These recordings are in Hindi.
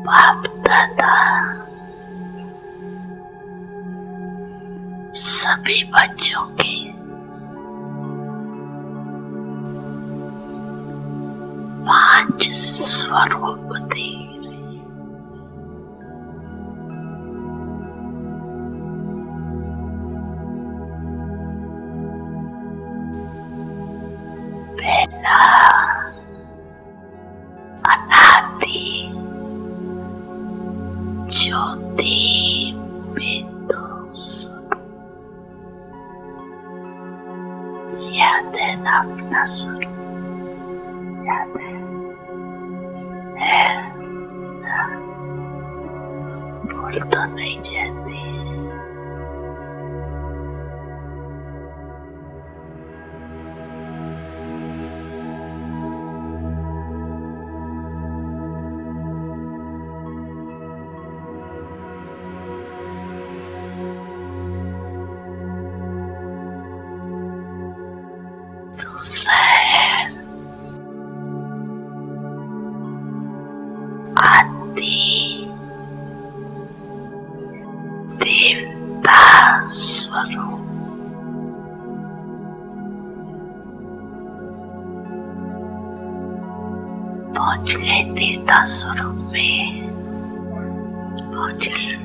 बाप दादा सभी बच्चों के पांच स्वरूप दे रहे। पहला अनादि ज्योति बिंदु स्वरूप। याद है ना अपना स्वरूप? याद है ना? भूल तो नहीं जाती। दूसरा है आदि देवता स्वरूप। पहुंच गए देवता स्वरूप में, पहुंच गए,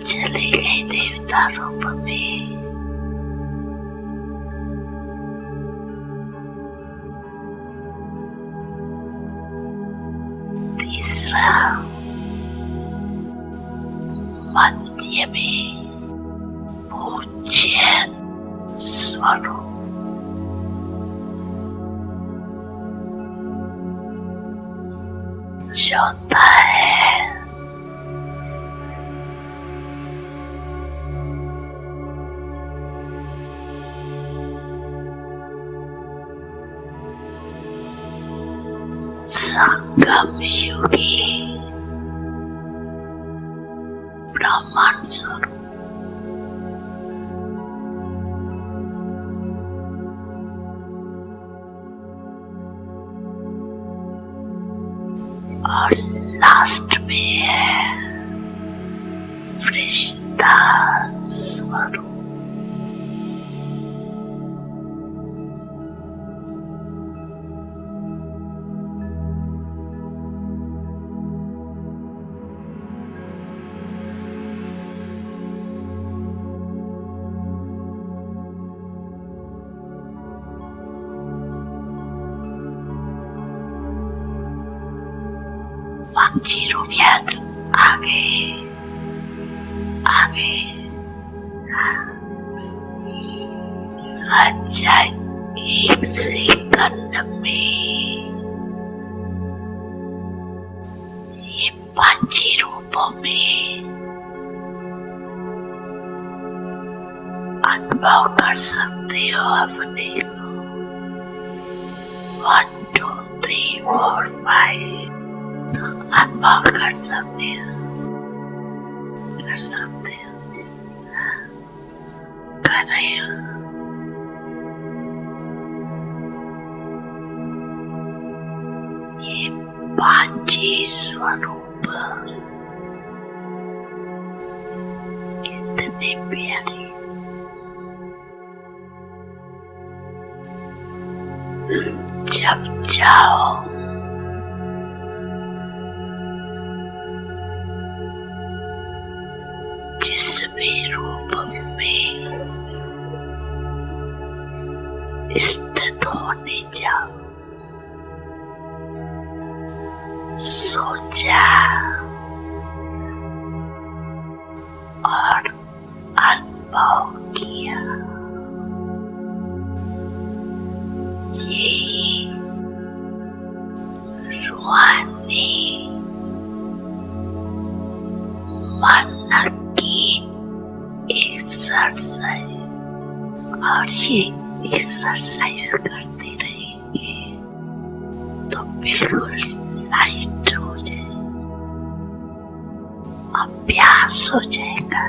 चले गए देवता रूप में। तीसरा मध्य में पूज्य स्वरूप। चौथा है संगम युगी ब्रह्मांड स्वरूप। और लास्ट में है फरिश्ता स्वरूप। पंछी रूप याद आगे आगे। अच्छा, एक सेकंड में ये पंछी रूपों में अनुभव कर सकते हो अपने को। 1 2 3 4 5 अनुभव कर सकते हो, कर सकते हो, कर रहे हो। ये पांची स्वरूप कितने प्यारे। जब जाओ जिस भी रूप में स्थित होने जाओ, सोचा और अनुभव किया। ये रूहानी मन की एक्सरसाइज, और ये एक्सरसाइज करते रहेंगे तो बिल्कुल लाइट हो जाए, अभ्यास हो जाएगा।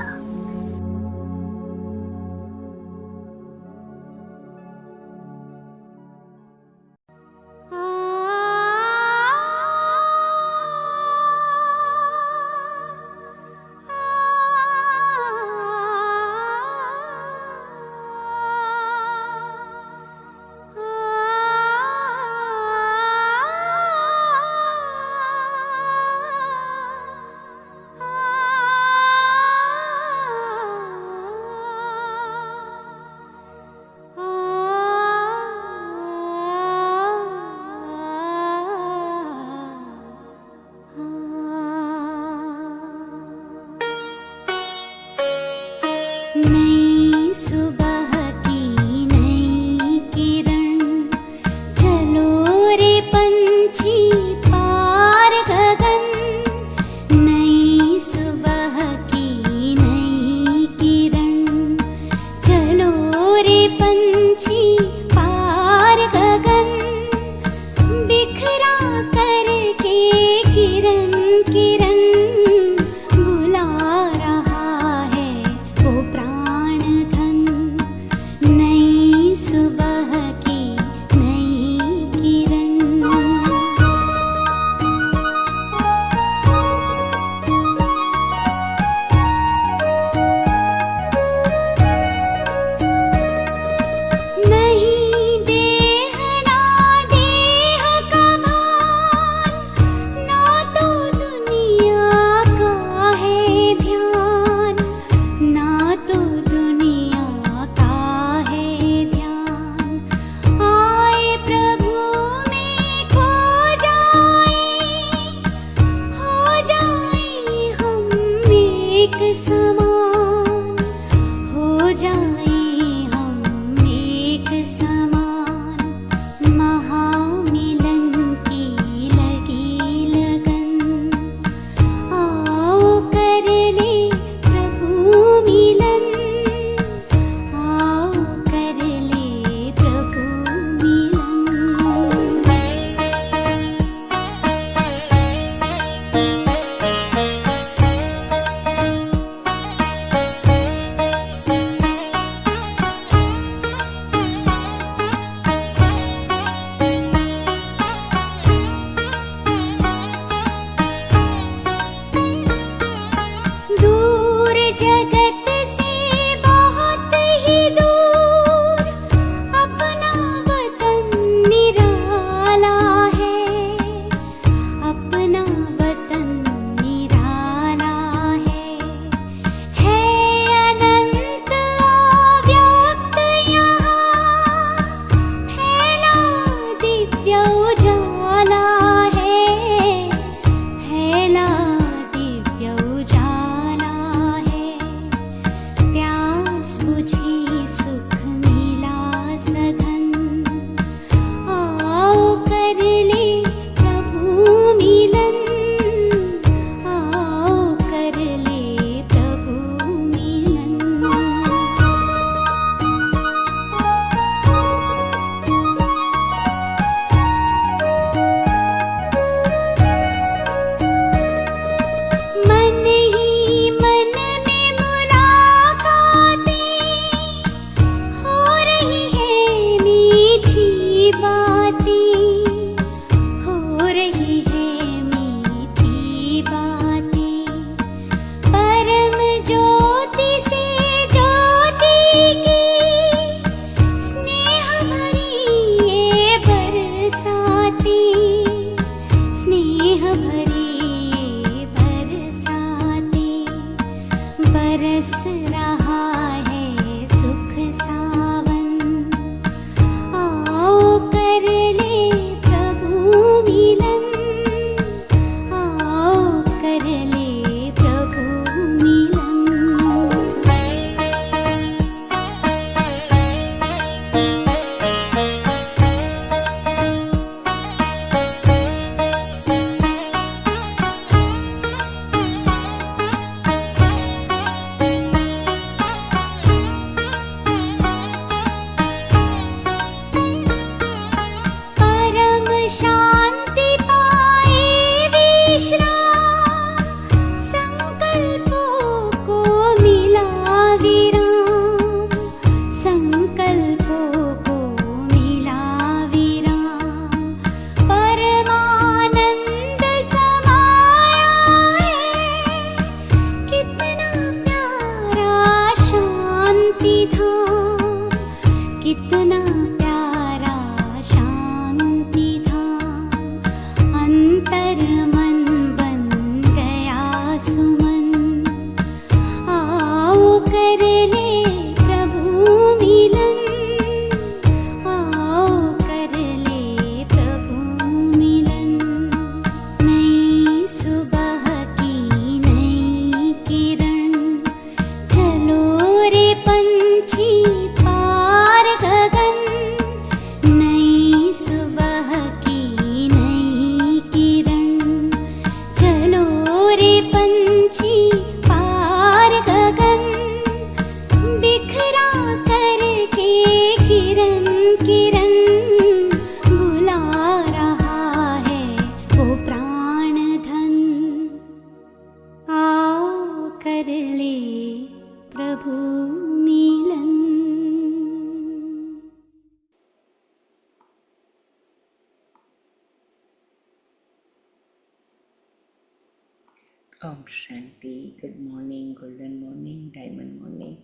ओम शांति। Good morning, golden morning, diamond morning.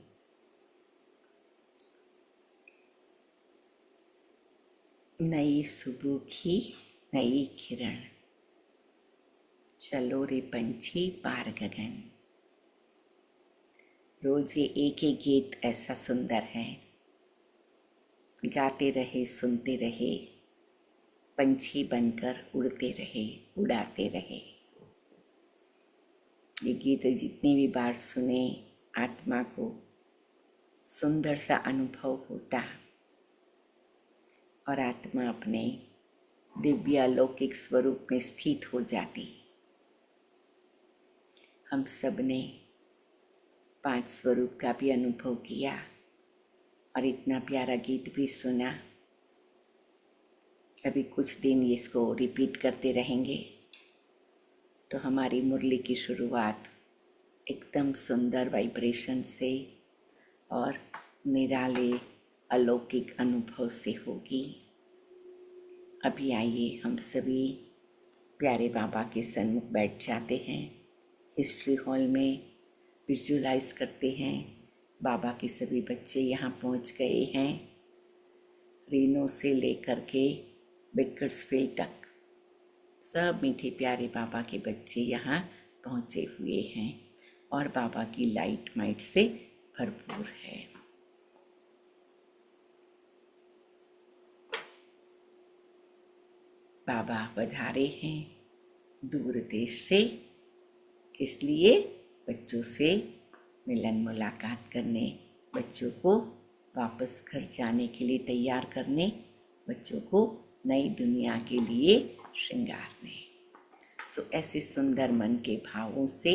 नई सुबह की नई किरण, चलो रे पंछी पार गगन। रोज ये एक एक गीत ऐसा सुंदर है, गाते रहे, सुनते रहे, पंछी बनकर उड़ते रहे, उड़ाते रहे। ये गीत जितनी भी बार सुने आत्मा को सुंदर सा अनुभव होता और आत्मा अपने दिव्य अलौकिक स्वरूप में स्थित हो जाती। हम सब ने 5 स्वरूप का भी अनुभव किया और इतना प्यारा गीत भी सुना। अभी कुछ दिन इसको रिपीट करते रहेंगे तो हमारी मुरली की शुरुआत एकदम सुंदर वाइब्रेशन से और निराले अलौकिक अनुभव से होगी। अभी आइए हम सभी प्यारे बाबा के सन्मुख बैठ जाते हैं। हिस्ट्री हॉल में विजुलाइज करते हैं बाबा के सभी बच्चे यहाँ पहुँच गए हैं। रीनो से लेकर के बेकर्सफील्ड तक सब मीठे प्यारे बाबा के बच्चे यहाँ पहुँचे हुए हैं और बाबा की लाइट माइट से भरपूर है। बाबा पधारे हैं दूर देश से, किस लिए? बच्चों से मिलन मुलाकात करने, बच्चों को वापस घर जाने के लिए तैयार करने, बच्चों को नई दुनिया के लिए श्रृंगारने। सो ऐसे सुंदर मन के भावों से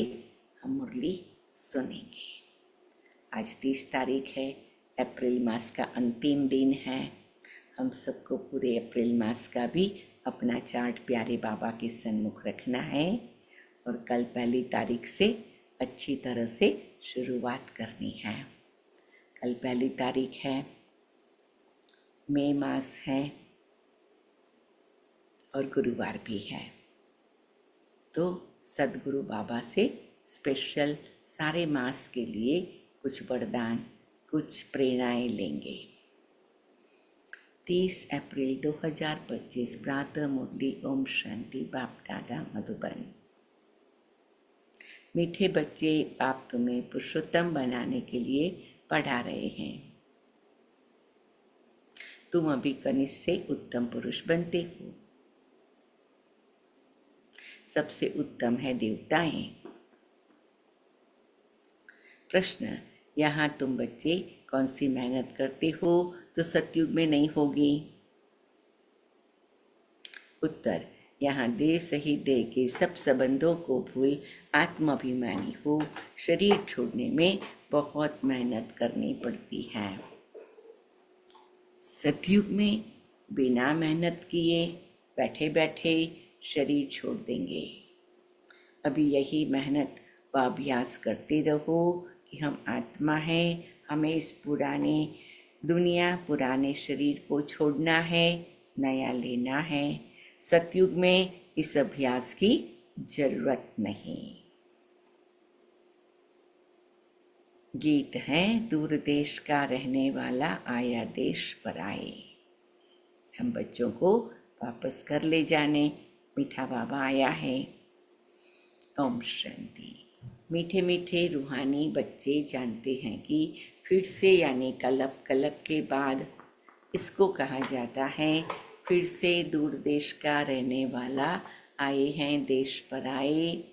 हम मुरली सुनेंगे। आज 30 तारीख है, अप्रैल मास का अंतिम दिन है। हम सबको पूरे अप्रैल मास का भी अपना चार्ट प्यारे बाबा के सन्मुख रखना है और कल 1 तारीख से अच्छी तरह से शुरुआत करनी है। कल 1 तारीख है, मई मास है और गुरुवार भी है, तो सदगुरु बाबा से स्पेशल सारे मास के लिए कुछ वरदान, कुछ प्रेरणाएं लेंगे। 30 अप्रैल 2025 प्रातः मुरली ओम शांति बाप दादा मधुबन। मीठे बच्चे, बाप तुम्हें पुरुषोत्तम बनाने के लिए पढ़ा रहे हैं। तुम अभी कनिष्ठ से उत्तम पुरुष बनते हो। सबसे उत्तम है देवताएं। प्रश्न, यहाँ तुम बच्चे कौन सी मेहनत करते हो जो सतयुग में नहीं होगी? उत्तर, यहाँ देह सहित देह के सब संबंधों को भूल आत्माभिमानी हो। शरीर छोड़ने में बहुत मेहनत करनी पड़ती है। सतयुग में बिना मेहनत किए बैठे बैठे शरीर छोड़ देंगे। अभी यही मेहनत व अभ्यास करते रहो कि हम आत्मा हैं, हमें इस पुराने दुनिया, पुराने शरीर को छोड़ना है, नया लेना है। सतयुग में इस अभ्यास की जरूरत नहीं। गीत है, दूर देश का रहने वाला आया देश पर आए। हम बच्चों को वापस घर ले जाने मीठा बाबा आया है। ओम शांति। मीठे मीठे रूहानी बच्चे जानते हैं कि फिर से यानी कलप कलप के बाद इसको कहा जाता है फिर से दूर देश का रहने वाला आए हैं देश पर आए।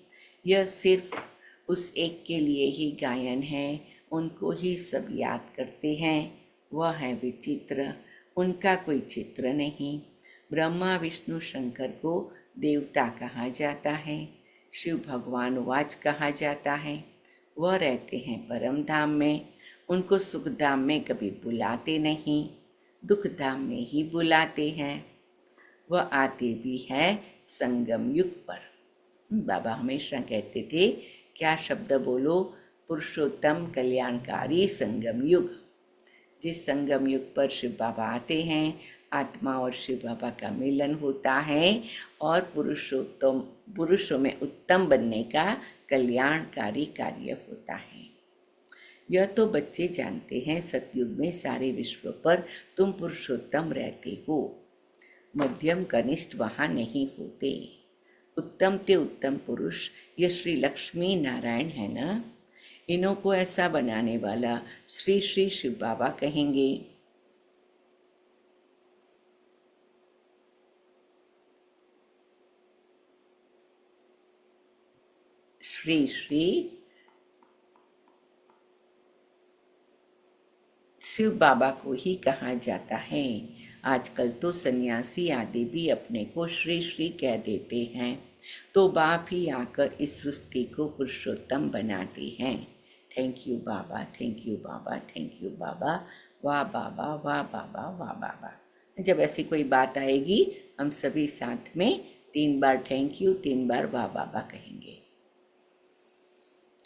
यह सिर्फ उस एक के लिए ही गायन है, उनको ही सब याद करते हैं। वह है विचित्र, उनका कोई चित्र नहीं। ब्रह्मा विष्णु शंकर को देवता कहा जाता है, शिव भगवान वाच कहा जाता है। वह रहते हैं परम धाम में, उनको सुख धाम में कभी बुलाते नहीं, दुख धाम में ही बुलाते हैं। वह आते भी है संगम युग पर। बाबा हमेशा कहते थे, क्या शब्द बोलो, पुरुषोत्तम कल्याणकारी संगम युग। जिस संगम युग पर शिव बाबा आते हैं, आत्मा और शिव बाबा का मिलन होता है और पुरुषों में उत्तम बनने का कल्याणकारी कार्य होता है। यह तो बच्चे जानते हैं, सतयुग में सारे विश्व पर तुम पुरुषोत्तम रहते हो। मध्यम कनिष्ठ वहाँ नहीं होते। उत्तम ते उत्तम पुरुष ये श्री लक्ष्मी नारायण है ना, इन्हों को ऐसा बनाने वाला श्री श्री शिव बाबा कहेंगे। श्री श्री शिव बाबा को ही कहा जाता है। आजकल तो सन्यासी आदि भी अपने को श्री श्री कह देते हैं, तो बाप ही आकर इस सृष्टि को पुरुषोत्तम बनाते हैं। थैंक यू बाबा, थैंक यू बाबा, थैंक यू बाबा, वाह बाबा, वाह बाबा, वाह बाबा। जब ऐसी कोई बात आएगी, हम सभी साथ में 3 बार थैंक यू, 3 बार वाह बाबा कहेंगे।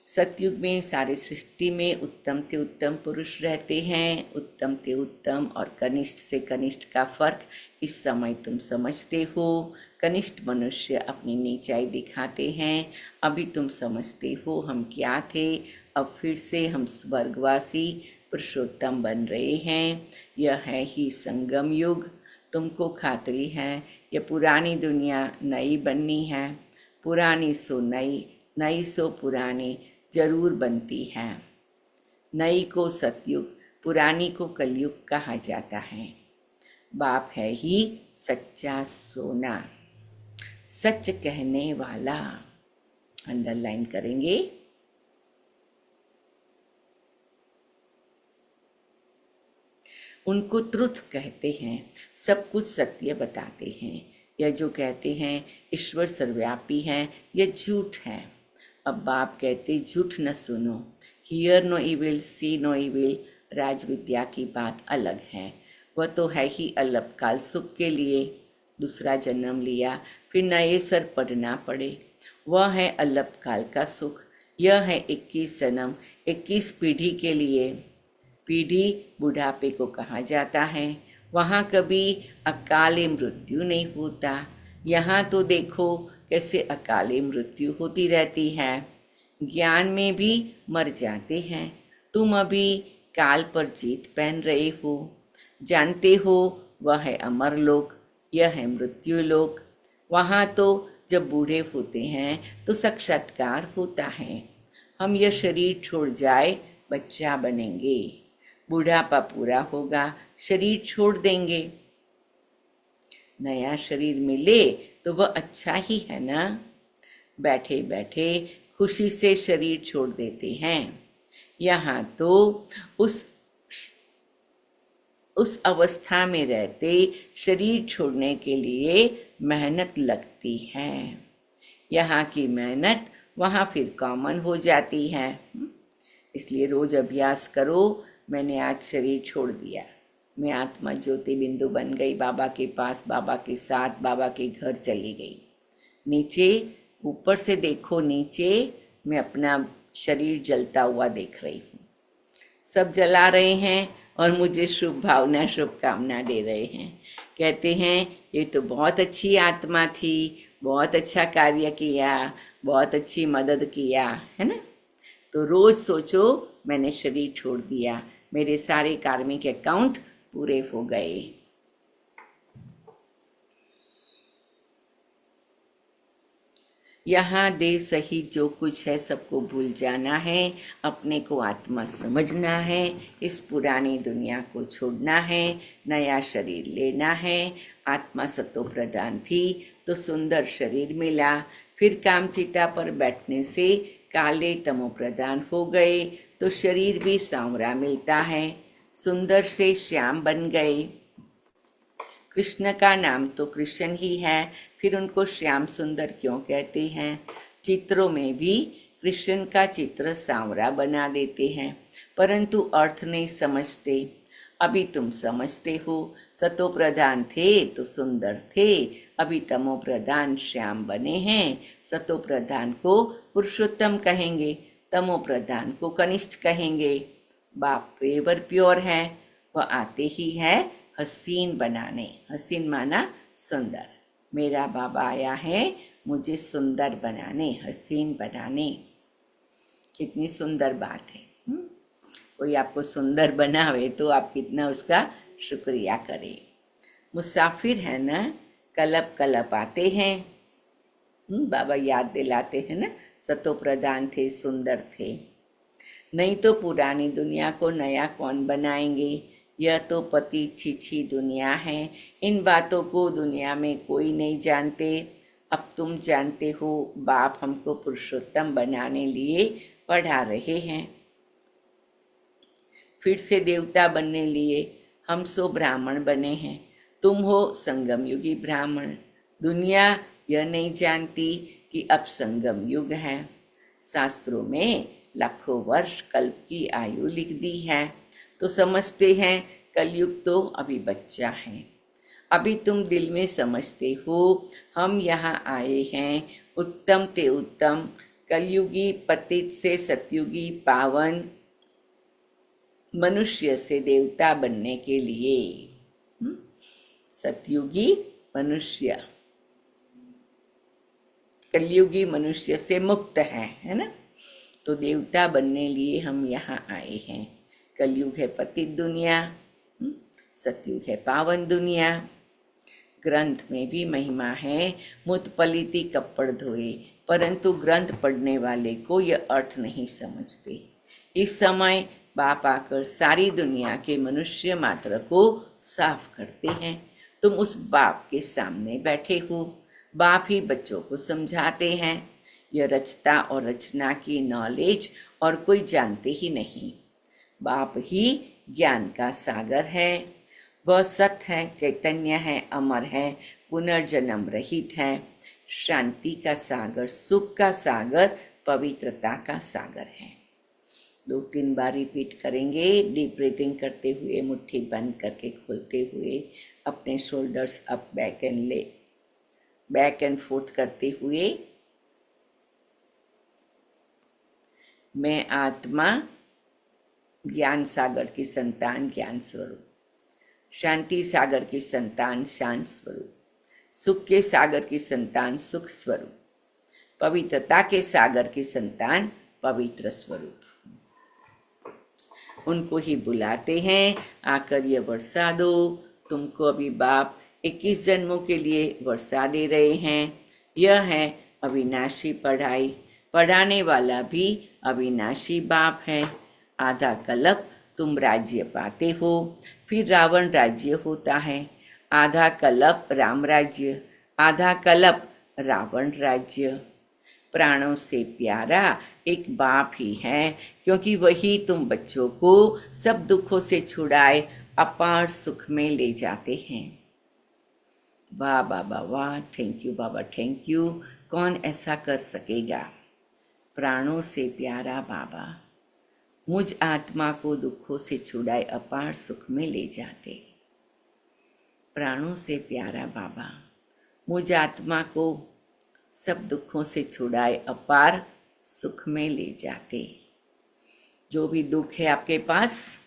सतयुग में सारे सृष्टि में उत्तम से उत्तम पुरुष रहते हैं। उत्तम से उत्तम और कनिष्ठ से कनिष्ठ का फर्क इस समय तुम समझते हो। कनिष्ठ मनुष्य अपनी नीचाई दिखाते हैं। अभी तुम समझते हो हम क्या थे, अब फिर से हम स्वर्गवासी पुरुषोत्तम बन रहे हैं। यह है ही संगम युग। तुमको खातरी है यह पुरानी दुनिया नई बननी है। पुरानी सो नई, नई सो पुरानी जरूर बनती है। नई को सतयुग, पुरानी को कलयुग कहा जाता है। बाप है ही सच्चा सोना, सच कहने वाला। अंडरलाइन करेंगे। उनको ट्रुथ कहते हैं, सब कुछ सत्य बताते हैं। यह जो कहते हैं ईश्वर सर्वव्यापी है, यह झूठ है। अब बाप कहते झूठ न सुनो। Hear no evil, see no evil. राज विद्या की बात अलग है। वह तो है ही अल्पकाल सुख के लिए। दूसरा जन्म लिया, फिर नए सर पढ़ना पड़े, वह है अल्पकाल का सुख। यह है 21 जन्म, 21 पीढ़ी के लिए। पीढ़ी बुढ़ापे को कहा जाता है। वहाँ कभी अकाले मृत्यु नहीं होता। यहाँ तो देखो कैसे अकाले मृत्यु होती रहती है, ज्ञान में भी मर जाते हैं। तुम अभी काल पर जीत पहन रहे हो, जानते हो वह है अमर लोक, यह है मृत्यु लोक। वहाँ तो जब बूढ़े होते हैं तो साक्षात्कार होता है। हम यह शरीर छोड़ जाए बच्चा बनेंगे, बुढ़ापा पूरा होगा शरीर छोड़ देंगे। नया शरीर मिले तो वह अच्छा ही है ना। बैठे बैठे खुशी से शरीर छोड़ देते हैं। यहाँ तो उस अवस्था में रहते शरीर छोड़ने के लिए मेहनत लगती है। यहाँ की मेहनत वहाँ फिर कॉमन हो जाती है। इसलिए रोज अभ्यास करो। मैंने आज शरीर छोड़ दिया, मैं आत्मा ज्योति बिंदु बन गई, बाबा के पास, बाबा के साथ, बाबा के घर चली गई। नीचे ऊपर से देखो, नीचे मैं अपना शरीर जलता हुआ देख रही हूँ। सब जला रहे हैं और मुझे शुभ भावना शुभकामना दे रहे हैं। कहते हैं ये तो बहुत अच्छी आत्मा थी, बहुत अच्छा कार्य किया, बहुत अच्छी मदद किया, है ना। तो रोज सोचो मैंने शरीर छोड़ दिया, मेरे सारे कार्मिक अकाउंट पूरे हो गए। यहाँ दे सही जो कुछ है सबको भूल जाना है, अपने को आत्मा समझना है, इस पुरानी दुनिया को छोड़ना है, नया शरीर लेना है। आत्मा सतो प्रधान थी तो सुंदर शरीर मिला, फिर कामचिता पर बैठने से काले तमो प्रधान हो गए तो शरीर भी सांवरा मिलता है, सुंदर से श्याम बन गए। कृष्ण का नाम तो कृष्ण ही है, फिर उनको श्याम सुंदर क्यों कहते हैं। चित्रों में भी कृष्ण का चित्र सांवरा बना देते हैं, परंतु अर्थ नहीं समझते। अभी तुम समझते हो, सतो प्रधान थे तो सुंदर थे, अभी तमो प्रधान श्याम बने हैं। सतो प्रधान को पुरुषोत्तम कहेंगे, तमो प्रधान को कनिष्ठ कहेंगे। बाप तो एवर प्योर है, वह आते ही है हसीन बनाने। हसीन माना सुंदर। मेरा बाबा आया है मुझे सुंदर बनाने, हसीन बनाने। कितनी सुंदर बात है। कोई आपको सुंदर बनावे तो आप कितना उसका शुक्रिया करें। मुसाफिर है ना, कलप कलप आते हैं। बाबा याद दिलाते हैं ना, सतो प्रधान थे, सुंदर थे। नहीं तो पुरानी दुनिया को नया कौन बनाएंगे। यह तो पति छिछी दुनिया है, इन बातों को दुनिया में कोई नहीं जानते। अब तुम जानते हो, बाप हमको पुरुषोत्तम बनाने लिए पढ़ा रहे हैं, फिर से देवता बनने लिए। हम सो ब्राह्मण बने हैं, तुम हो संगम युगी ब्राह्मण। दुनिया यह नहीं जानती कि अब संगम युग है। शास्त्रों में लाखों वर्ष कल्प की आयु लिख दी है, तो समझते हैं कलयुग तो अभी बच्चा है। अभी तुम दिल में समझते हो हम यहाँ आए हैं उत्तम ते उत्तम, कलयुगी पतित से सतयुगी पावन, मनुष्य से देवता बनने के लिए। सतयुगी मनुष्य, कलयुगी मनुष्य से मुक्त है ना। तो देवता बनने लिए हम यहाँ आए हैं। कलयुग है पतित दुनिया, सतयुग है पावन दुनिया। ग्रंथ में भी महिमा है, मुत पलिति कपड़ धोए, परंतु ग्रंथ पढ़ने वाले को यह अर्थ नहीं समझते। इस समय बाप आकर सारी दुनिया के मनुष्य मात्र को साफ करते हैं। तुम उस बाप के सामने बैठे हो, बाप ही बच्चों को समझाते हैं। यह रचता और रचना की नॉलेज और कोई जानते ही नहीं। बाप ही ज्ञान का सागर है, वह सत है, चैतन्य है, अमर है, पुनर्जन्म रहित है, शांति का सागर, सुख का सागर, पवित्रता का सागर है। 2-3 बार रिपीट करेंगे। डीप ब्रीथिंग करते हुए, मुट्ठी बंद करके खोलते हुए, अपने shoulders up back and fourth करते हुए। मैं आत्मा ज्ञान सागर की संतान, ज्ञान स्वरूप, शांति सागर की संतान, शांत स्वरूप, सुख के सागर की संतान सुख स्वरूप, पवित्रता के सागर की संतान पवित्र स्वरूप। उनको ही बुलाते हैं, आकर ये वर्षा दो। तुमको अभी बाप 21 जन्मों के लिए वर्षा दे रहे हैं। यह है अविनाशी पढ़ाई, पढ़ाने वाला भी अविनाशी बाप है। आधा कल्प तुम राज्य पाते हो, फिर रावण राज्य होता है। आधा कल्प राम राज्य, आधा कल्प रावण राज्य। प्राणों से प्यारा एक बाप ही है, क्योंकि वही तुम बच्चों को सब दुखों से छुड़ाए अपार सुख में ले जाते हैं। वाह बाबा वाह, थैंक यू बाबा, थैंक यू। कौन ऐसा कर सकेगा? प्राणों से प्यारा बाबा मुझ आत्मा को दुखों से छुड़ाए अपार सुख में ले जाते। प्राणों से प्यारा बाबा मुझ आत्मा को सब दुखों से छुड़ाए अपार सुख में ले जाते। जो भी दुख है आपके पास,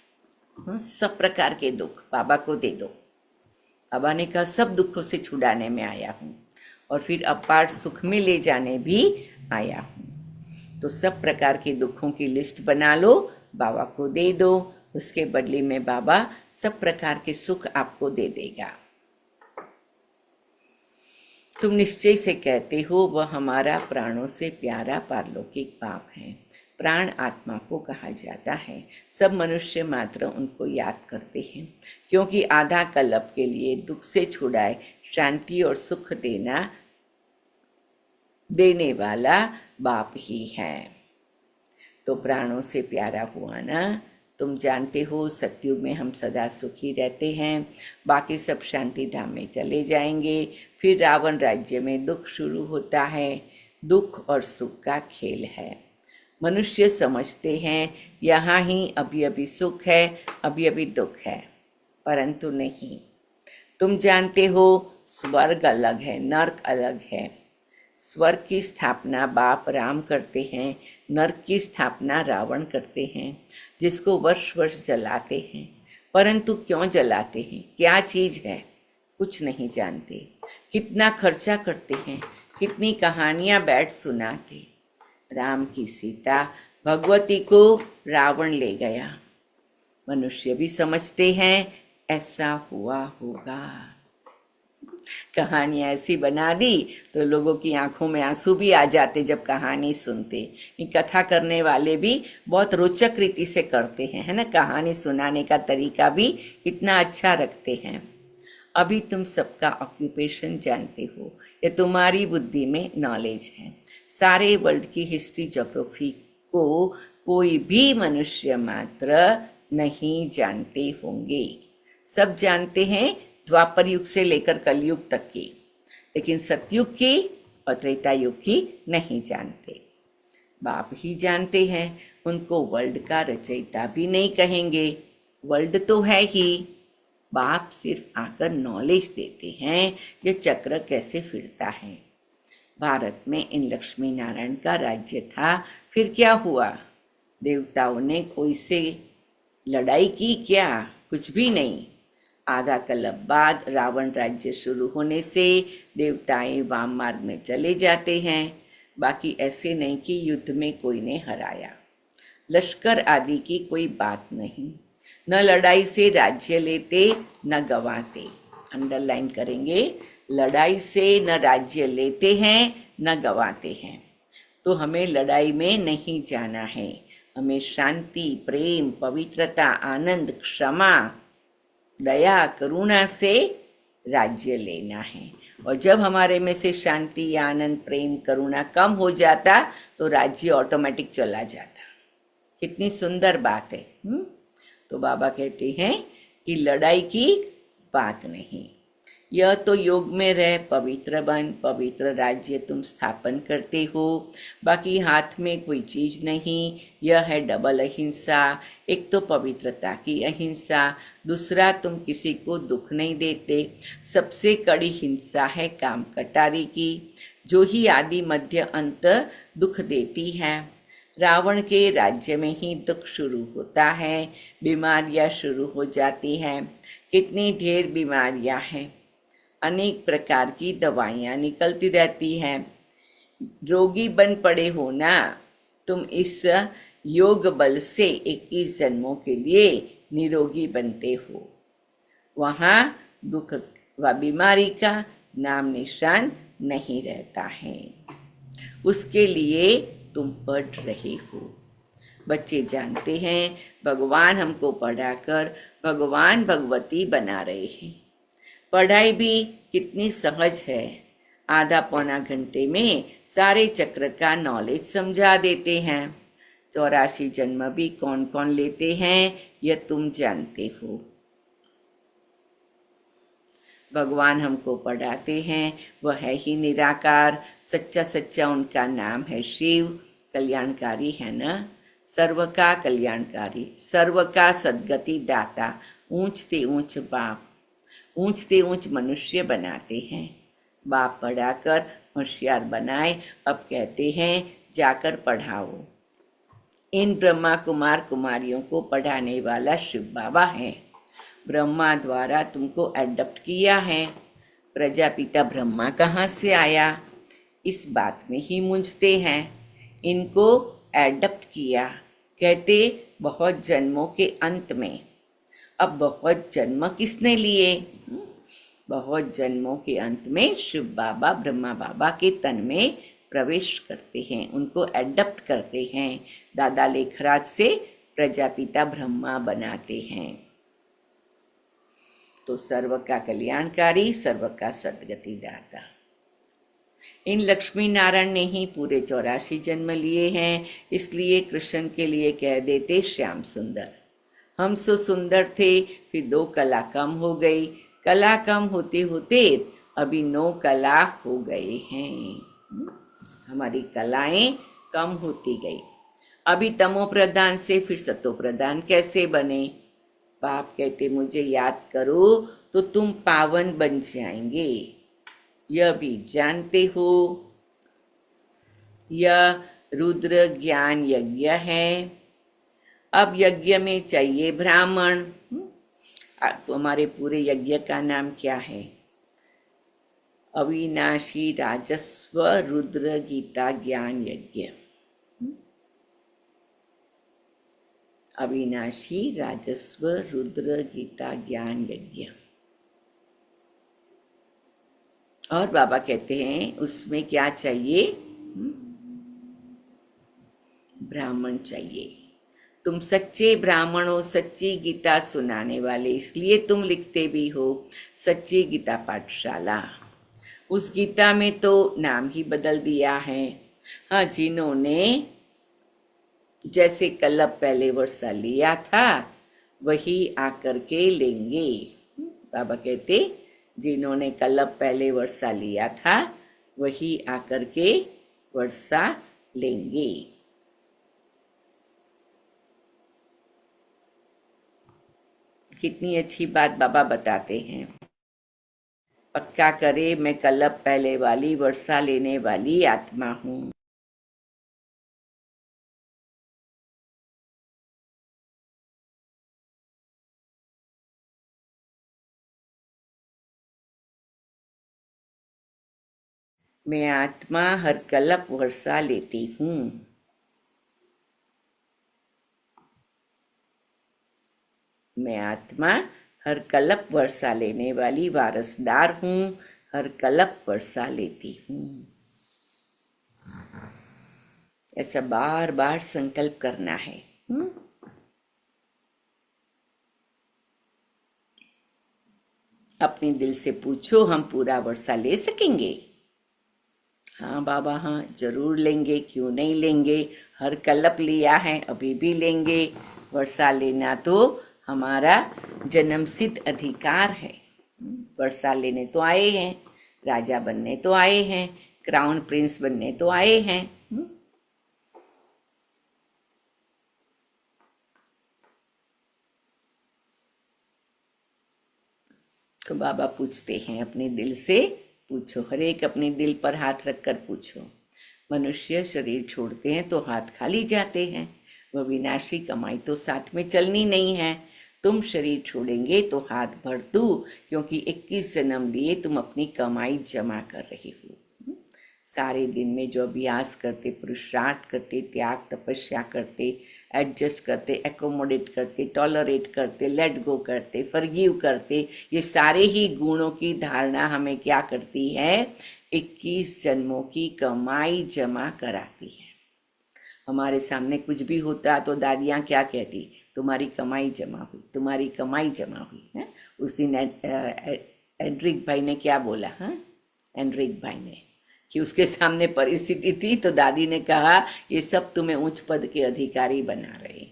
सब प्रकार के दुख बाबा को दे दो। बाबा ने कहा सब दुखों से छुड़ाने में आया हूँ और फिर अपार सुख में ले जाने भी आया हूँ। तो सब प्रकार के दुखों की लिस्ट बना लो, बाबा को दे दो। उसके बदले में बाबा सब प्रकार के सुख आपको दे देगा। तुम निश्चय से कहते हो वह हमारा प्राणों से प्यारा पारलौकिक बाप है। प्राण आत्मा को कहा जाता है। सब मनुष्य मात्र उनको याद करते हैं, क्योंकि आधा कल्प के लिए दुख से छुड़ाए शांति और सुख देने वाला बाप ही है। तो प्राणों से प्यारा हुआ ना। तुम जानते हो सतयुग में हम सदा सुखी रहते हैं, बाकी सब शांति धाम में चले जाएंगे। फिर रावण राज्य में दुख शुरू होता है। दुख और सुख का खेल है। मनुष्य समझते हैं यहाँ ही अभी अभी सुख है, अभी अभी दुख है, परंतु नहीं। तुम जानते हो स्वर्ग अलग है, नर्क अलग है। स्वर्ग की स्थापना बाप राम करते हैं, नरक की स्थापना रावण करते हैं, जिसको वर्ष वर्ष जलाते हैं। परंतु क्यों जलाते हैं, क्या चीज है, कुछ नहीं जानते। कितना खर्चा करते हैं, कितनी कहानियां बैठ सुनाते। राम की सीता भगवती को रावण ले गया। मनुष्य भी समझते हैं ऐसा हुआ होगा। कहानियाँ ऐसी बना दी तो लोगों की आंखों में आंसू भी आ जाते जब कहानी सुनते। ये कथा करने वाले भी बहुत रोचक रीति से करते हैं, है ना। कहानी सुनाने का तरीका भी इतना अच्छा रखते हैं। अभी तुम सबका ऑक्यूपेशन जानते हो, ये तुम्हारी बुद्धि में नॉलेज है। सारे वर्ल्ड की हिस्ट्री ज्योग्राफी को कोई भी मनुष्य मात्र नहीं जानते होंगे। सब जानते हैं द्वापर युग से लेकर कलयुग तक की, लेकिन सतयुग की और त्रेता युग की नहीं जानते। बाप ही जानते हैं। उनको वर्ल्ड का रचयिता भी नहीं कहेंगे, वर्ल्ड तो है ही। बाप सिर्फ आकर नॉलेज देते हैं ये चक्र कैसे फिरता है। भारत में इन लक्ष्मी नारायण का राज्य था, फिर क्या हुआ? देवताओं ने कोई से लड़ाई की क्या? कुछ भी नहीं। आधा कल्प बाद रावण राज्य शुरू होने से देवताएं वाम मार्ग में चले जाते हैं। बाकी ऐसे नहीं कि युद्ध में कोई ने हराया। लश्कर आदि की कोई बात नहीं। न लड़ाई से राज्य लेते न गंवाते। अंडरलाइन करेंगे, लड़ाई से न राज्य लेते हैं न गंवाते हैं। तो हमें लड़ाई में नहीं जाना है। हमें शांति, प्रेम, पवित्रता, आनंद, क्षमा, दया, करुणा से राज्य लेना है। और जब हमारे में से शांति, आनंद, प्रेम, करुणा कम हो जाता तो राज्य ऑटोमेटिक चला जाता। कितनी सुंदर बात है। तो बाबा कहते हैं कि लड़ाई की बात नहीं। यह तो योग में रह पवित्र बन, पवित्र राज्य तुम स्थापन करते हो। बाकी हाथ में कोई चीज नहीं। यह है डबल अहिंसा। एक तो पवित्रता की अहिंसा, दूसरा तुम किसी को दुख नहीं देते। सबसे कड़ी हिंसा है काम कटारी की, जो ही आदि मध्य अंत दुख देती है। रावण के राज्य में ही दुख शुरू होता है, बीमारियां शुरू हो जाती हैं। कितनी ढेर बीमारियां हैं। अनेक प्रकार की दवाइयाँ निकलती रहती हैं। रोगी बन पड़े हो ना तुम, इस योग बल से 21 जन्मों के लिए निरोगी बनते हो। वहाँ दुख व बीमारी का नाम निशान नहीं रहता है। उसके लिए तुम पढ़ रहे हो। बच्चे जानते हैं भगवान हमको पढ़ाकर भगवान भगवती बना रहे हैं। पढ़ाई भी कितनी सहज है। आधा पौना घंटे में सारे चक्र का नॉलेज समझा देते हैं। 84 जन्म भी कौन कौन लेते हैं यह तुम जानते हो। भगवान हमको पढ़ाते हैं, वह है ही निराकार। सच्चा सच्चा उनका नाम है शिव। कल्याणकारी है ना, सर्व का कल्याणकारी, सर्व का सद्गति दाता। ऊंचते ऊंच बाप, ऊंचते ऊंच मनुष्य बनाते हैं। बाप पढ़ाकर होशियार बनाए, अब कहते हैं जाकर पढ़ाओ। इन ब्रह्मा कुमार कुमारियों को पढ़ाने वाला शिव बाबा है। ब्रह्मा द्वारा तुमको एडप्ट किया है। प्रजापिता ब्रह्मा कहाँ से आया, इस बात में ही मूंझते हैं। इनको एडप्ट किया कहते बहुत जन्मों के अंत में। अब बहुत जन्म किसने लिए? बहुत जन्मों के अंत में शिव बाबा ब्रह्मा बाबा के तन में प्रवेश करते हैं, उनको एडप्ट करते हैं। दादा लेखराज से प्रजापिता ब्रह्मा बनाते हैं। तो सर्व का कल्याणकारी, सर्व का सद्गति दाता। इन लक्ष्मी नारायण ने ही पूरे 84 जन्म लिए हैं, इसलिए कृष्ण के लिए कह देते श्याम सुंदर। हम सो सुंदर थे, फिर 2 कला कम हो गई। कला कम होते होते अभी 9 कला हो गए हैं। हमारी कलाएं कम होती गई। अभी तमो प्रधान से फिर सतो प्रधान कैसे बने? बाप कहते मुझे याद करो तो तुम पावन बन जाएंगे। यह भी जानते हो, यह रुद्र ज्ञान यज्ञ है। अब यज्ञ में चाहिए ब्राह्मण। हमारे पूरे यज्ञ का नाम क्या है? अविनाशी राजस्व रुद्र गीता ज्ञान यज्ञ। अविनाशी राजस्व रुद्र गीता ज्ञान यज्ञ। और बाबा कहते हैं उसमें क्या चाहिए? ब्राह्मण चाहिए। तुम सच्चे ब्राह्मण हो, सच्ची गीता सुनाने वाले, इसलिए तुम लिखते भी हो सच्ची गीता पाठशाला। उस गीता में तो नाम ही बदल दिया है। हाँ, जिन्होंने जैसे कल्लभ पहले वर्षा लिया था वही आकर के लेंगे। बाबा कहते जिन्होंने कल्लभ पहले वर्षा लिया था वही आकर के वर्षा लेंगे। कितनी अच्छी बात बाबा बताते हैं। पक्का करे मैं कल्लभ पहले वाली वर्षा लेने वाली आत्मा हूँ। मैं आत्मा हर कल्लभ वर्षा लेती हूँ। मैं आत्मा हर कल्लभ वर्षा लेने वाली वारसदार हूँ, हर कल्लभ वर्षा लेती हूँ। ऐसा बार बार संकल्प करना है। अपने दिल से पूछो हम पूरा वर्षा ले सकेंगे? हाँ बाबा, हाँ जरूर लेंगे, क्यों नहीं लेंगे। हर कल्लभ लिया है, अभी भी लेंगे। वर्षा लेना तो हमारा जन्मसिद्ध अधिकार है। वर्षा लेने तो आए हैं, राजा बनने तो आए हैं, क्राउन प्रिंस बनने तो आए हैं। तो बाबा पूछते हैं अपने दिल से पूछो, हर एक अपने दिल पर हाथ रखकर पूछो। मनुष्य शरीर छोड़ते हैं तो हाथ खाली जाते हैं। वह विनाशी कमाई तो साथ में चलनी नहीं है। तुम शरीर छोड़ेंगे तो हाथ भर दूं, क्योंकि 21 जन्म लिए तुम अपनी कमाई जमा कर रही हो। सारे दिन में जो अभ्यास करते, पुरुषार्थ करते, त्याग तपस्या करते, एडजस्ट करते, एकोमोडेट करते, टॉलरेट करते, लेट गो करते, फॉरगिव करते, ये सारे ही गुणों की धारणा हमें क्या करती है? 21 जन्मों की कमाई जमा कराती है। हमारे सामने कुछ भी होता तो दादियाँ क्या कहती? तुम्हारी कमाई जमा हुई, तुम्हारी कमाई जमा हुई है। उस दिन एंड्रिक भाई ने क्या बोला? हाँ, एंड्रिक भाई ने कि उसके सामने परिस्थिति थी तो दादी ने कहा ये सब तुम्हें उच्च पद के अधिकारी बना रहे।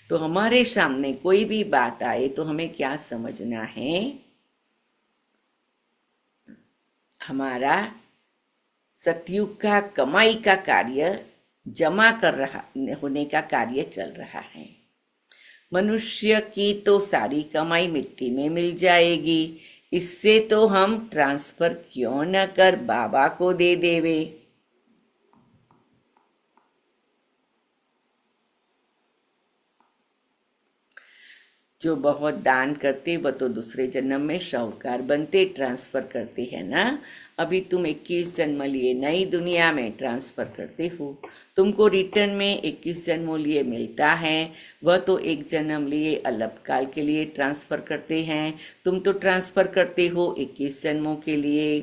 तो हमारे सामने कोई भी बात आए तो हमें क्या समझना है? हमारा सतयुग का कमाई का कार्य जमा कर रहा होने का कार्य चल रहा है। मनुष्य की तो सारी कमाई मिट्टी में मिल जाएगी, इससे तो हम ट्रांसफर क्यों न कर बाबा को दे देवे। जो बहुत दान करते वह तो दूसरे जन्म में शाहूकार बनते, ट्रांसफर करते हैं ना। अभी तुम 21 जन्म लिए नई दुनिया में ट्रांसफर करते हो, तुमको रिटर्न में 21 जन्मों लिए मिलता है। वह तो एक जन्म लिए अल्पकाल के लिए ट्रांसफर करते हैं, तुम तो ट्रांसफर करते हो 21 जन्मों के लिए।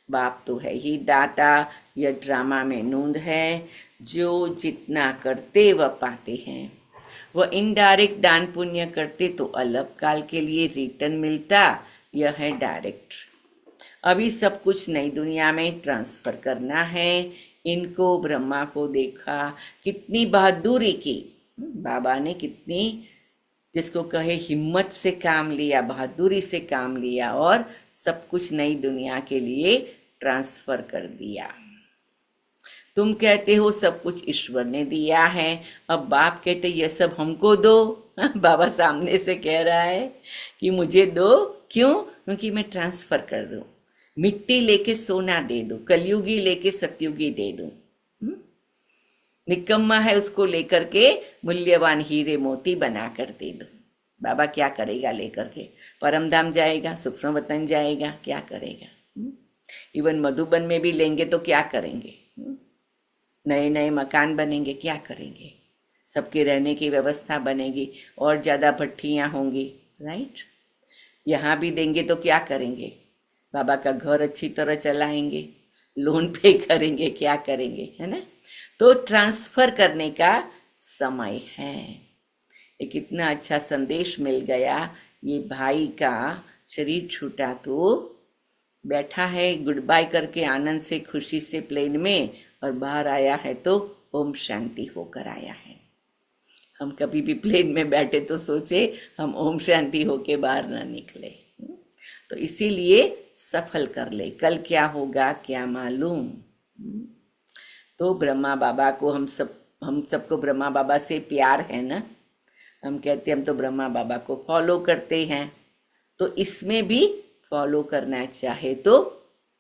बाप तो है ही दाता, यह ड्रामा में नूंद है। जो जितना करते वह पाते हैं। वह इनडायरेक्ट दान पुण्य करते तो अल्पकाल के लिए रिटर्न मिलता, यह है डायरेक्ट। अभी सब कुछ नई दुनिया में ट्रांसफर करना है। इनको ब्रह्मा को देखा, कितनी बहादुरी की बाबा ने, कितनी जिसको कहे हिम्मत से काम लिया, बहादुरी से काम लिया और सब कुछ नई दुनिया के लिए ट्रांसफर कर दिया। तुम कहते हो सब कुछ ईश्वर ने दिया है, अब बाप कहते ये सब हमको दो। बाबा सामने से कह रहा है कि मुझे दो, क्यों? क्योंकि मैं ट्रांसफर कर दूं, मिट्टी लेके सोना दे दूं, कलयुगी लेके सतयुगी दे दूं। निकम्मा है उसको लेकर के मूल्यवान हीरे मोती बना कर दे दो। बाबा क्या करेगा लेकर के? परमधाम जाएगा, सूक्ष्म वतन जाएगा, क्या करेगा? इवन मधुबन में भी लेंगे तो क्या करेंगे? नए नए मकान बनेंगे, क्या करेंगे? सबके रहने की व्यवस्था बनेगी, और ज़्यादा भट्ठियाँ होंगी, राइट? यहाँ भी देंगे तो क्या करेंगे? बाबा का घर अच्छी तरह चलाएंगे, लोन पे करेंगे, क्या करेंगे, है ना? तो ट्रांसफर करने का समय है। एक कितना अच्छा संदेश मिल गया। ये भाई का शरीर छूटा तो बैठा है गुड बाय करके आनंद से, खुशी से प्लेन में, और बाहर आया है तो ओम शांति होकर आया है। हम कभी भी प्लेन में बैठे तो सोचे हम ओम शांति होके बाहर ना निकले। तो इसीलिए सफल कर ले, कल क्या होगा क्या मालूम। तो ब्रह्मा बाबा को हम सबको ब्रह्मा बाबा से प्यार है ना। हम कहते हम तो ब्रह्मा बाबा को फॉलो करते हैं, तो इसमें भी फॉलो करना चाहे तो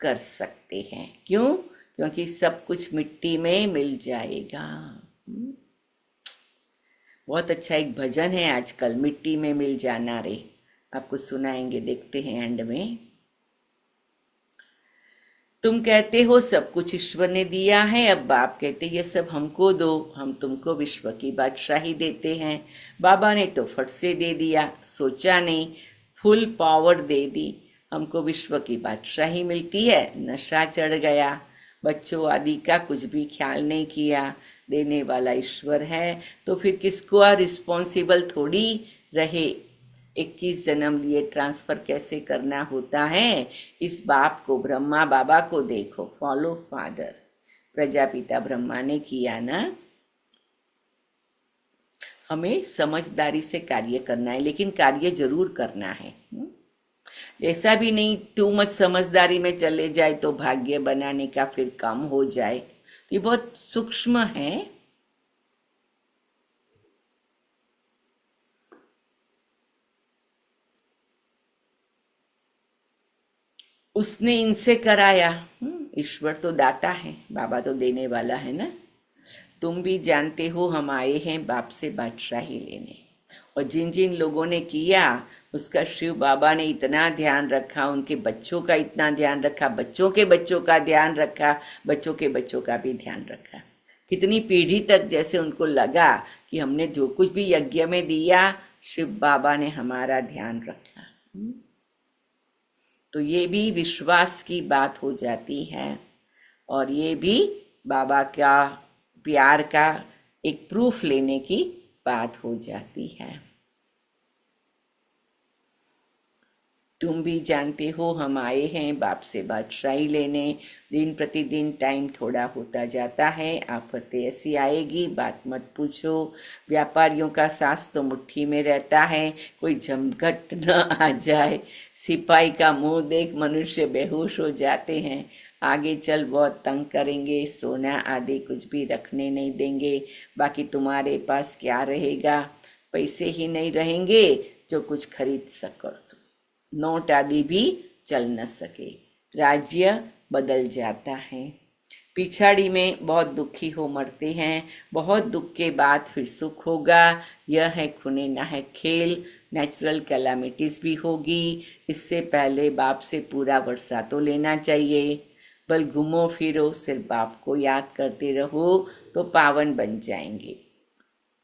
कर सकते हैं। क्यों? क्योंकि सब कुछ मिट्टी में मिल जाएगा। बहुत अच्छा एक भजन है आजकल, मिट्टी में मिल जाना रे, आपको सुनाएंगे, देखते हैं एंड में। तुम कहते हो सब कुछ ईश्वर ने दिया है, अब बाप कहते ये सब हमको दो, हम तुमको विश्व की बादशाही देते हैं। बाबा ने तो फट से दे दिया, सोचा नहीं, फुल पावर दे दी। हमको विश्व की बादशाही मिलती है, नशा चढ़ गया, बच्चों आदि का कुछ भी ख्याल नहीं किया। देने वाला ईश्वर है तो फिर किसको रिस्पॉन्सिबल थोड़ी रहे। 21 जन्म लिए ट्रांसफर कैसे करना होता है, इस बाप को, ब्रह्मा बाबा को देखो, फॉलो फादर। प्रजापिता ब्रह्मा ने किया ना। हमें समझदारी से कार्य करना है, लेकिन कार्य जरूर करना है। ऐसा भी नहीं टू मच समझदारी में चले जाए तो भाग्य बनाने का फिर कम हो जाए। ये बहुत सूक्ष्म है। उसने इनसे कराया। ईश्वर तो दाता है, बाबा तो देने वाला है ना। तुम भी जानते हो हम आए हैं बाप से बादशाही लेने। और जिन जिन लोगों ने किया उसका शिव बाबा ने इतना ध्यान रखा, उनके बच्चों का इतना ध्यान रखा, बच्चों के बच्चों का ध्यान रखा, बच्चों के बच्चों का भी ध्यान रखा। कितनी पीढ़ी तक जैसे उनको लगा कि हमने जो कुछ भी यज्ञ में दिया शिव बाबा ने हमारा ध्यान रखा। तो ये भी विश्वास की बात हो जाती है और ये भी बाबा का प्यार का एक प्रूफ लेने की बात हो जाती है। तुम भी जानते हो हम आए हैं बाप से बादशाही लेने। दिन प्रतिदिन टाइम थोड़ा होता जाता है, आफतें ऐसी आएगी बात मत पूछो। व्यापारियों का सांस तो मुट्ठी में रहता है, कोई झमघट न आ जाए। सिपाही का मुंह देख मनुष्य बेहोश हो जाते हैं। आगे चल बहुत तंग करेंगे, सोना आदि कुछ भी रखने नहीं देंगे। बाकी तुम्हारे पास क्या रहेगा, पैसे ही नहीं रहेंगे जो कुछ खरीद सको। नोट आदि भी चल न सके, राज्य बदल जाता है। पिछाड़ी में बहुत दुखी हो मरते हैं, बहुत दुख के बाद फिर सुख होगा। यह है खूने ना है खेल। नेचुरल कैलामिटीज भी होगी, इससे पहले बाप से पूरा वर्षा तो लेना चाहिए। बल घूमो फिरो सिर्फ बाप को याद करते रहो तो पावन बन जाएंगे।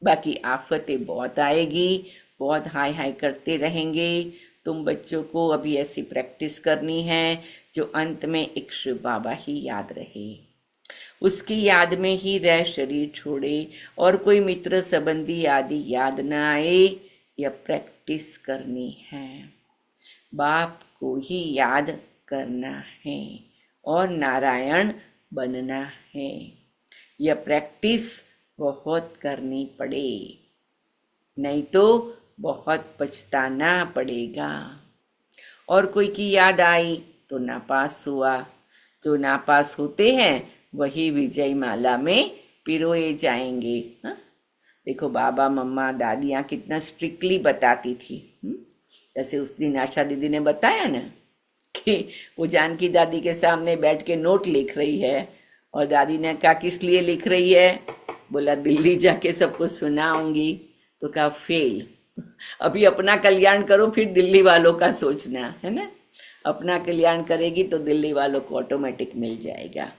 बाकी आफतें बहुत आएगी, बहुत हाय हाय करते रहेंगे। तुम बच्चों को अभी ऐसी प्रैक्टिस करनी है जो अंत में एक शिव बाबा ही याद रहे, उसकी याद में ही रह शरीर छोड़े और कोई मित्र संबंधी आदि याद न आए। यह प्रैक्टिस करनी है, बाप को ही याद करना है और नारायण बनना है। यह प्रैक्टिस बहुत करनी पड़े, नहीं तो बहुत पछताना पड़ेगा। और कोई की याद आई तो नापास हुआ। जो नापास होते हैं वही विजय माला में पिरोए जाएंगे। हाँ? देखो बाबा मम्मा दादियाँ कितना स्ट्रिक्टली बताती थी। जैसे उस दिन आशा दीदी ने बताया ना कि वो जानकी दादी के सामने बैठ के नोट लिख रही है और दादी ने कहा किस लिए लिख रही है, बोला दिल्ली जाके सबको सुनाऊंगी। तो कहा फेल, अभी अपना कल्याण करो फिर दिल्ली वालों का सोचना, है ना। अपना कल्याण करेगी तो दिल्ली वालों को ऑटोमेटिक मिल जाएगा।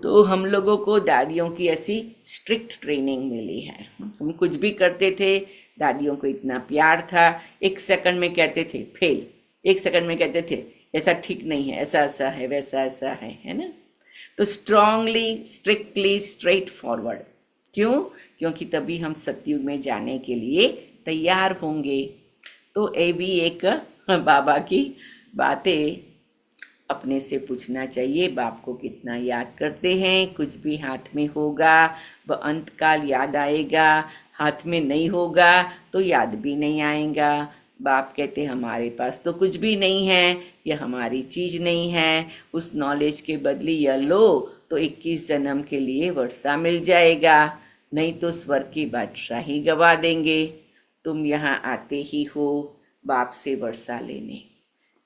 तो हम लोगों को दादियों की ऐसी स्ट्रिक्ट ट्रेनिंग मिली है। हम कुछ भी करते थे, दादियों को इतना प्यार था, 1 सेकंड में कहते थे फेल, 1 सेकंड में कहते थे ऐसा ठीक नहीं है, ऐसा ऐसा है, वैसा ऐसा है ना। तो स्ट्रांगली स्ट्रिक्टली स्ट्रेट फॉरवर्ड। क्यों? क्योंकि तभी हम सतयुग में जाने के लिए तैयार होंगे। तो ये भी एक बाबा की बातें अपने से पूछना चाहिए, बाप को कितना याद करते हैं। कुछ भी हाथ में होगा वह अंतकाल याद आएगा, हाथ में नहीं होगा तो याद भी नहीं आएगा। बाप कहते हमारे पास तो कुछ भी नहीं है, यह हमारी चीज नहीं है, उस नॉलेज के बदले यह लो तो 21 जन्म के लिए वर्षा मिल जाएगा, नहीं तो स्वर्ग की बादशाही गवा देंगे। तुम यहाँ आते ही हो बाप से वर्षा लेने,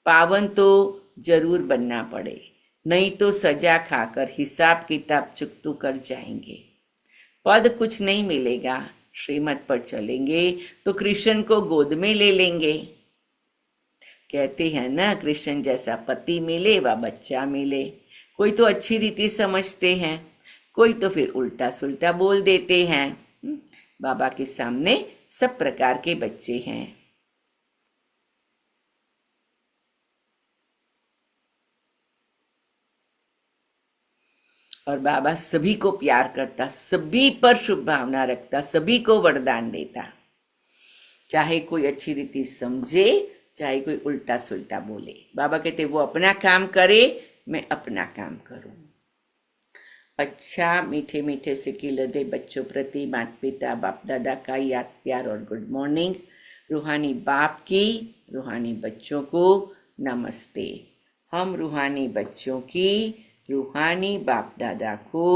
पावन तो जरूर बनना पड़े, नहीं तो सजा खाकर हिसाब किताब चुकतू कर जाएंगे। पद कुछ नहीं मिलेगा, श्रीमत पर चलेंगे तो कृष्ण को गोद में ले लेंगे। कहते हैं ना कृष्ण जैसा पति मिले व बच्चा मिले। कोई तो अच्छी रीति समझते हैं, कोई तो फिर उल्टा सुल्टा बोल देते हैं। बाबा के सामने सब प्रकार के बच्चे हैं। और बाबा सभी को प्यार करता, सभी पर शुभ भावना रखता, सभी को वरदान देता। चाहे कोई अच्छी रीति समझे, चाहे कोई उल्टा सुल्टा बोले, बाबा कहते वो अपना काम करे, मैं अपना काम करूं। अच्छा मीठे मीठे से लदे बच्चों प्रति माता पिता बाप दादा का याद प्यार और गुड मॉर्निंग। रूहानी बाप की रूहानी बच्चों को नमस्ते। हम रूहानी बच्चों की रूहानी बाप दादा को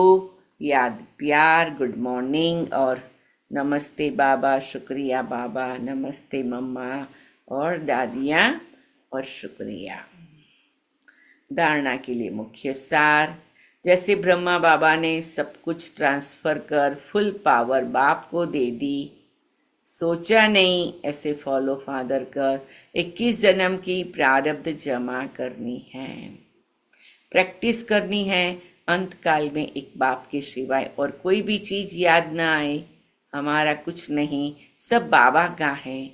याद प्यार गुड मॉर्निंग और नमस्ते बाबा, शुक्रिया बाबा, नमस्ते मम्मा और दादियाँ और शुक्रिया। धारणा के लिए मुख्य सार, जैसे ब्रह्मा बाबा ने सब कुछ ट्रांसफर कर फुल पावर बाप को दे दी, सोचा नहीं ऐसे फॉलो फादर कर, 21 जन्म की प्रारब्ध जमा करनी है, प्रैक्टिस करनी है। अंत काल में एक बाप के सिवाय और कोई भी चीज याद ना आए, हमारा कुछ नहीं, सब बाबा का है।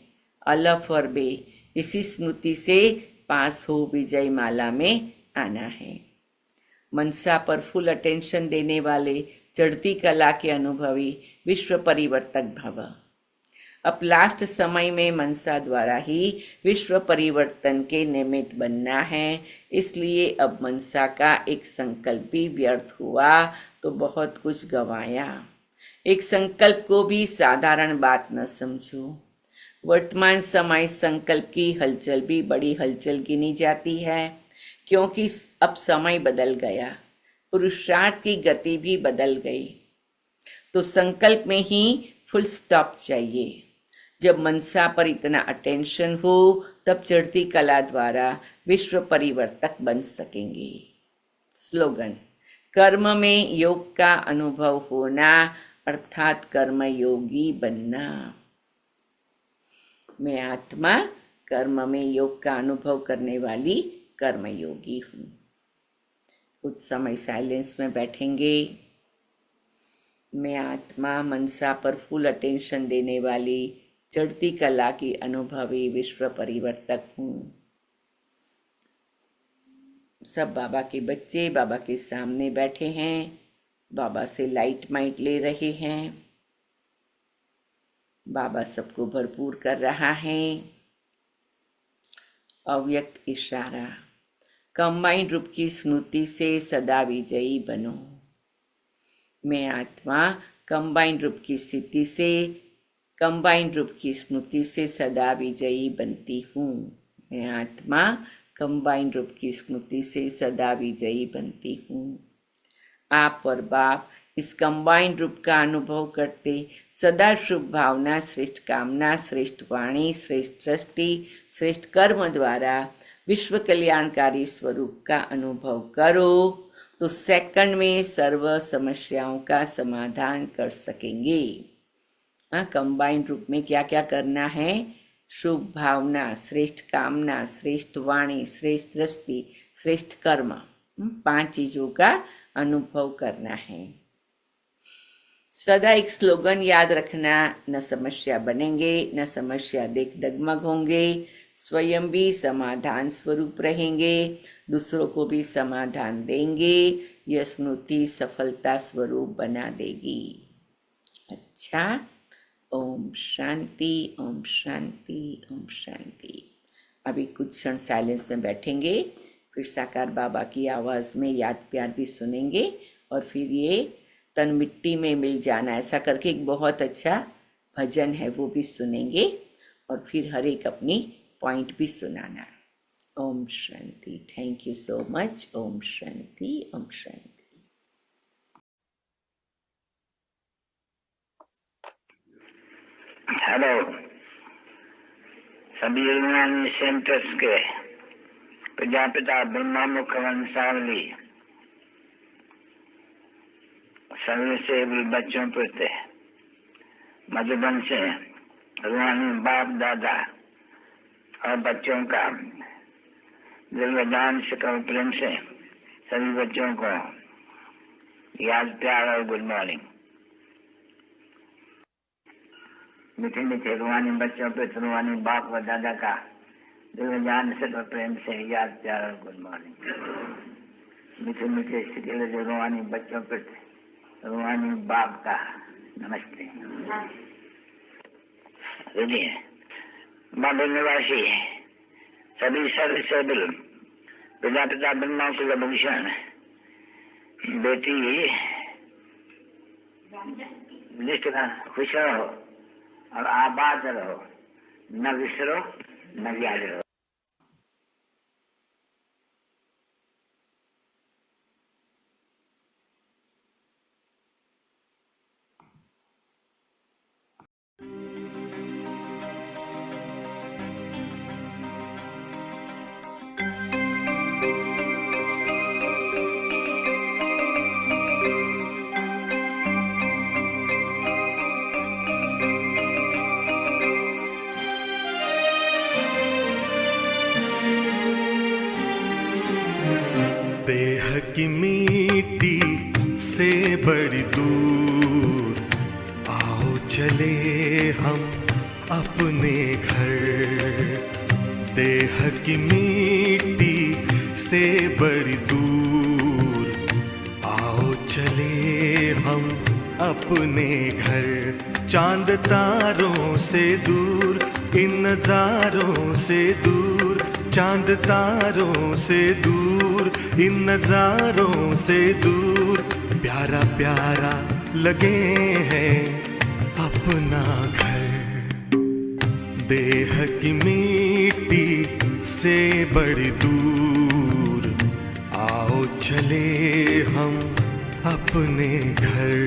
अलफ और बे, इसी स्मृति से पास हो विजय माला में आना है। मनसा पर फुल अटेंशन देने वाले चढ़ती कला के अनुभवी विश्व परिवर्तक भव। अब लास्ट समय में मनसा द्वारा ही विश्व परिवर्तन के निमित्त बनना है, इसलिए अब मनसा का एक संकल्प भी व्यर्थ हुआ तो बहुत कुछ गंवाया। एक संकल्प को भी साधारण बात न समझो। वर्तमान समय संकल्प की हलचल भी बड़ी हलचल गिनी जाती है, क्योंकि अब समय बदल गया, पुरुषार्थ की गति भी बदल गई, तो संकल्प में ही फुल स्टॉप चाहिए। जब मनसा पर इतना अटेंशन हो तब चढ़ती कला द्वारा विश्व परिवर्तक बन सकेंगे। स्लोगन, कर्म में योग का अनुभव होना अर्थात कर्म योगी बनना। मैं आत्मा कर्म में योग का अनुभव करने वाली कर्मयोगी हूँ। कुछ समय साइलेंस में बैठेंगे। मैं आत्मा मनसा पर फुल अटेंशन देने वाली चढ़ती कला की अनुभवी विश्व परिवर्तक हूँ। सब बाबा के बच्चे बाबा के सामने बैठे हैं, बाबा से लाइट माइट ले रहे हैं। बाबा सबको भरपूर कर रहा है। अव्यक्त इशारा, कंबाइंड रूप की स्मृति से सदा विजयी बनो। मैं आत्मा कंबाइंड रूप की स्थिति से, कंबाइंड रूप की स्मृति से सदा विजयी बनती हूँ। मैं आत्मा कंबाइंड रूप की स्मृति से सदा विजयी बनती हूँ। आप और बाप इस कंबाइंड रूप का अनुभव करते सदा शुभ भावना, श्रेष्ठ कामना, श्रेष्ठ वाणी, श्रेष्ठ दृष्टि, श्रेष्ठ कर्म द्वारा विश्व कल्याणकारी स्वरूप का अनुभव करो तो सेकंड में सर्व समस्याओं का समाधान कर सकेंगे। कंबाइंड रूप में क्या क्या करना है? शुभ भावना, श्रेष्ठ कामना, श्रेष्ठ वाणी, श्रेष्ठ दृष्टि, श्रेष्ठ कर्म, 5 चीजों का अनुभव करना है। सदा एक स्लोगन याद रखना, न समस्या बनेंगे न समस्या देख डगमग होंगे, स्वयं भी समाधान स्वरूप रहेंगे, दूसरों को भी समाधान देंगे। यह स्मृति सफलता स्वरूप बना देगी। अच्छा, ओम शांति, ओम शांति, ओम शांति। अभी कुछ क्षण साइलेंस में बैठेंगे, फिर साकार बाबा की आवाज़ में याद प्यार भी सुनेंगे और फिर ये तन मिट्टी में मिल जाना ऐसा करके एक बहुत अच्छा भजन है वो भी सुनेंगे और फिर हर एक अपनी पॉइंट भी सुनाना। ओम शांति। Thank you so much. ओम शांति, ओम शांति। हेलो सभी यूनानी सेंटर्स के प्रजापिता ब्रह्मा मुख वंशावली सभी से भी बच्चों प्रति मधुबन से रूहानी बाप दादा और बच्चों का दिलवदान से प्रेम से सभी बच्चों को याद प्यार और गुड मॉर्निंग। मीठे मीठे रूहानी बच्चों पे रूहानी बाप व दादा का दिलवदान से प्रेम से याद प्यार और गुड मॉर्निंग। मीठे मीठे सिके रूहानी बच्चों पे रूहानी बाप का नमस्ते। बाबा निवासी सभी सर्वसेबल प्रजापिता ब्रह्मा कुलभूषण बेटी निष्ठा खुश रहो और आबाद रहो, न विसरो न याद रहो। देह की मिट्टी से बड़ी दूर आओ चले हम अपने घर। देह की मिट्टी से बड़ी दूर आओ चले हम अपने घर। चांद तारों से दूर, इन नजारों से दूर, चांद तारों से दूर, इन नजारों से दूर, प्यारा प्यारा लगे है अपना घर। देह की मिट्टी से बड़ी दूर आओ चले हम अपने घर।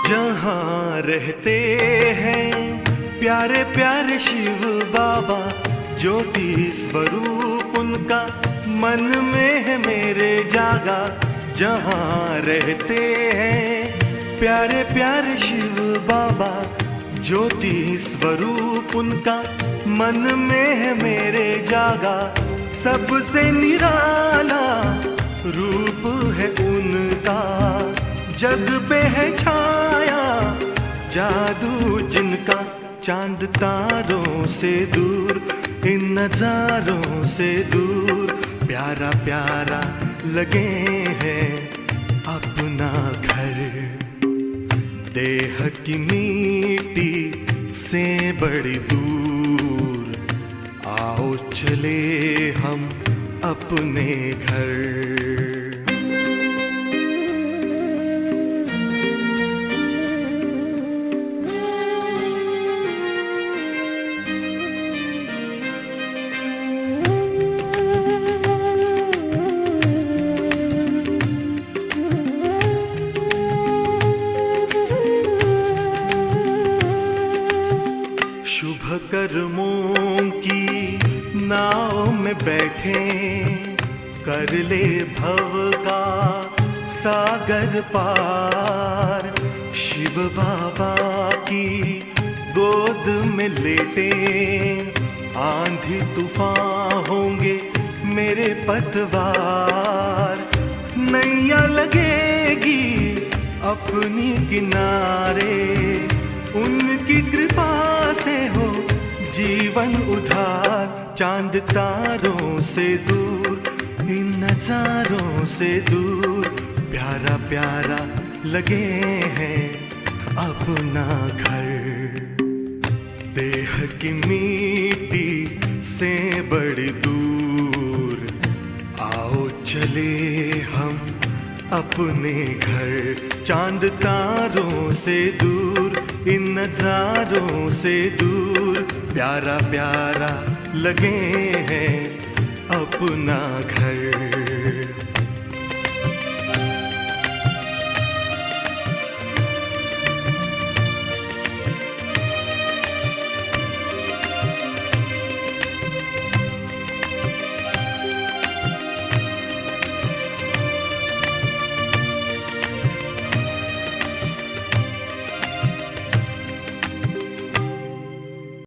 जहाँ रहते हैं प्यारे प्यारे शिव बाबा, ज्योति स्वरूप उनका मन में है मेरे जागा। जहाँ रहते हैं प्यारे प्यारे शिव बाबा, ज्योति स्वरूप उनका मन में है मेरे जागा। सबसे निराला रूप है उनका, जग पे है छाया जादू जिनका। चांद तारों से दूर, इन नजारों से दूर, प्यारा प्यारा लगे है अपना घर। देह की मिट्टी से बड़ी दूर आओ चले हम अपने घर। शुभ कर्मों की नाव में बैठे, कर ले भव का सागर पार। शिव बाबा की गोद में लेटे, आंधी तूफान होंगे मेरे पतवार। नैया लगेगी अपनी किनारे, उनकी कृपा से हो जीवन उधार। चांद तारों से दूर, इन नजारों से दूर, प्यारा प्यारा लगे हैं अपना घर। देह की मिट्टी से बड़ी दूर आओ चले हम अपने घर। चांद तारों से दूर, इन नजारों से दूर, प्यारा प्यारा लगे हैं अपना घर।